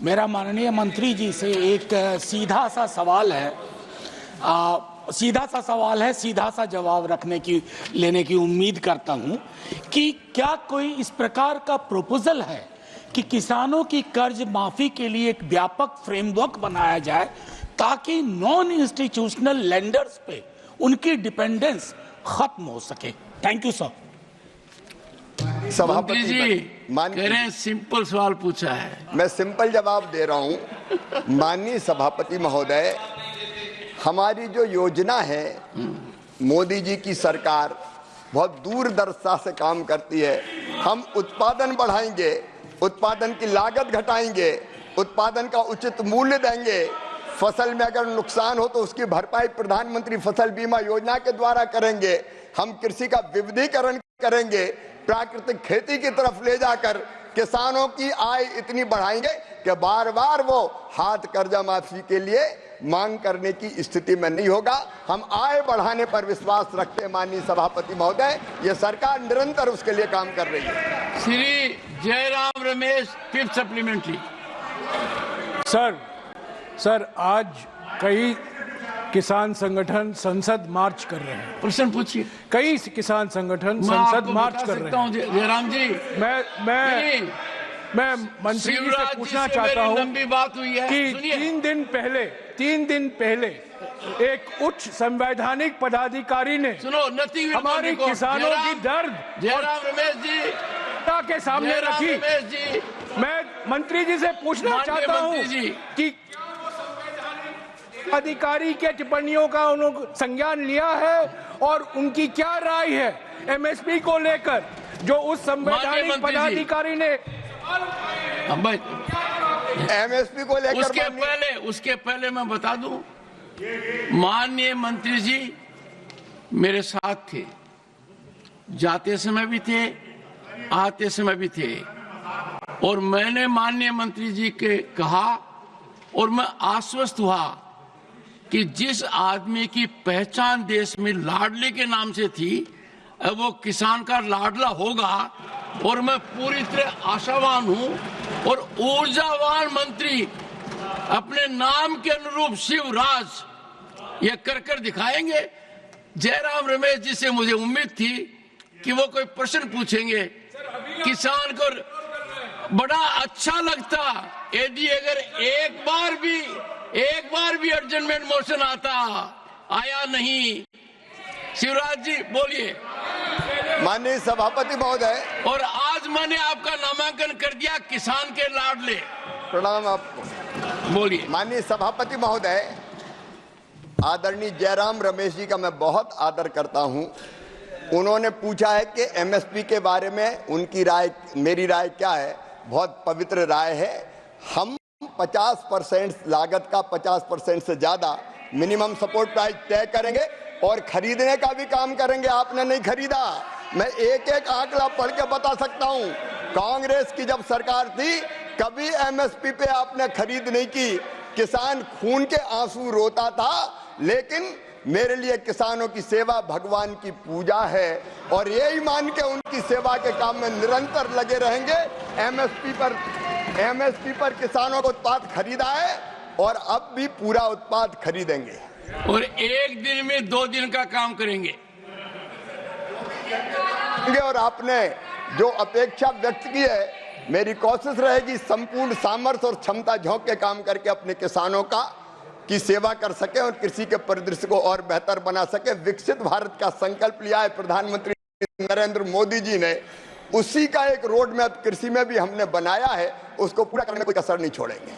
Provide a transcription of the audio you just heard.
मेरा माननीय मंत्री जी से एक सीधा सा सवाल है, सीधा सा जवाब लेने की उम्मीद करता हूं कि क्या कोई इस प्रकार का प्रपोजल है कि किसानों की कर्ज माफी के लिए एक व्यापक फ्रेमवर्क बनाया जाए ताकि नॉन इंस्टीट्यूशनल लेंडर्स पे उनकी डिपेंडेंस खत्म हो सके। Thank you sir. मंत्री जी कह रहे हैं सिंपल सवाल पूछा है, मैं सिंपल जवाब दे रहा हूं। माननीय सभापति महोदय, हमारी जो योजना है, मोदी जी की सरकार बहुत दूरदर्शिता से काम करती है। हम उत्पादन बढ़ाएंगे, उत्पादन की लागत घटाएंगे, उत्पादन का उचित मूल्य देंगे, फसल में अगर नुकसान हो तो उसकी भरपाई प्रधानमंत्री फसल बीमा योजना के द्वारा करेंगे। हम कृषि का विविधीकरण करेंगे, प्राकृतिक खेती की तरफ ले जाकर किसानों की आय इतनी बढ़ाएंगे कि बार बार वो हाथ कर्जा माफी के लिए मांग करने की स्थिति में नहीं होगा। हम आय बढ़ाने पर विश्वास रखते हैं माननीय सभापति महोदय, ये सरकार निरंतर उसके लिए काम कर रही है। Shri Jairam Ramesh, fifth supplementary. Sir आज कई किसान संगठन संसद मार्च कर रहे हैं। प्रश्न पूछिए। कई किसान संगठन संसद मार्च कर रहे हैं। जयराम जी, मैं मंत्री जी से पूछना चाहता हूं, लंबी बात हुई है कि 3 दिन पहले एक उच्च संवैधानिक पदाधिकारी ने हमारे किसानों की दर्द जयराम रमेश जी के सामने रखी। मैं मंत्री जी से पूछना चाहता हूं कि अधिकारी के टिप्पणियों का उन्होंने संज्ञान लिया है और उनकी क्या राय है एमएसपी को लेकर, जो उस संवैधानिक पदाधिकारी ने एमएसपी को लेकर। उसके पहले मैं बता दूं, माननीय मंत्री जी मेरे साथ थे, जाते समय भी थे, आते समय भी थे, और मैंने माननीय मंत्री जी के कहा और मैं आश्वस्त हुआ कि जिस आदमी की पहचान देश में लाडले के नाम से थी, वो किसान का लाडला होगा, और मैं पूरी तरह आशावान हूं। और ऊर्जावान मंत्री अपने नाम के अनुरूप शिवराज ये कर दिखाएंगे। जयराम रमेश जी से मुझे उम्मीद थी कि वो कोई प्रश्न पूछेंगे, किसान को बड़ा अच्छा लगता यदि अगर एक बार भी एडजमेंट मोशन आता। आया नहीं। शिवराज जी बोलिए। माननीय सभापति महोदय, और आज मैंने आपका नामांकन कर दिया किसान के लाडले। प्रणाम आपको। बोलिए। माननीय सभापति महोदय, आदरणीय जयराम रमेश जी का मैं बहुत आदर करता हूं। उन्होंने पूछा है कि एमएसपी के बारे में उनकी राय, मेरी राय क्या है। बहुत पवित्र राय है। हम 50% लागत का 50% से ज्यादा मिनिमम सपोर्ट प्राइस तय करेंगे और खरीदने का भी काम करेंगे। आपने नहीं खरीदा, मैं एक एक आंकड़ा पढ़ के बता सकता हूं। कांग्रेस की जब सरकार थी, कभी एमएसपी पे आपने खरीद नहीं की। किसान खून के आंसू रोता था, लेकिन मेरे लिए किसानों की सेवा भगवान की पूजा है और यही मान के उनकी सेवा के काम में निरंतर लगे रहेंगे। एमएसपी पर किसानों को उत्पाद खरीदा है और अब भी पूरा उत्पाद खरीदेंगे, और एक दिन में 2 दिन का काम करेंगे। और आपने जो अपेक्षा व्यक्त की है, मेरी कोशिश रहेगी संपूर्ण सामर्थ्य और क्षमता झोंक के काम करके अपने किसानों की सेवा कर सके और कृषि के परिदृश्य को और बेहतर बना सके। विकसित भारत का संकल्प लिया है प्रधानमंत्री नरेंद्र मोदी जी ने, उसी का एक रोड मैप कृषि में भी हमने बनाया है, उसको पूरा करने में कोई कसर नहीं छोड़ेंगे।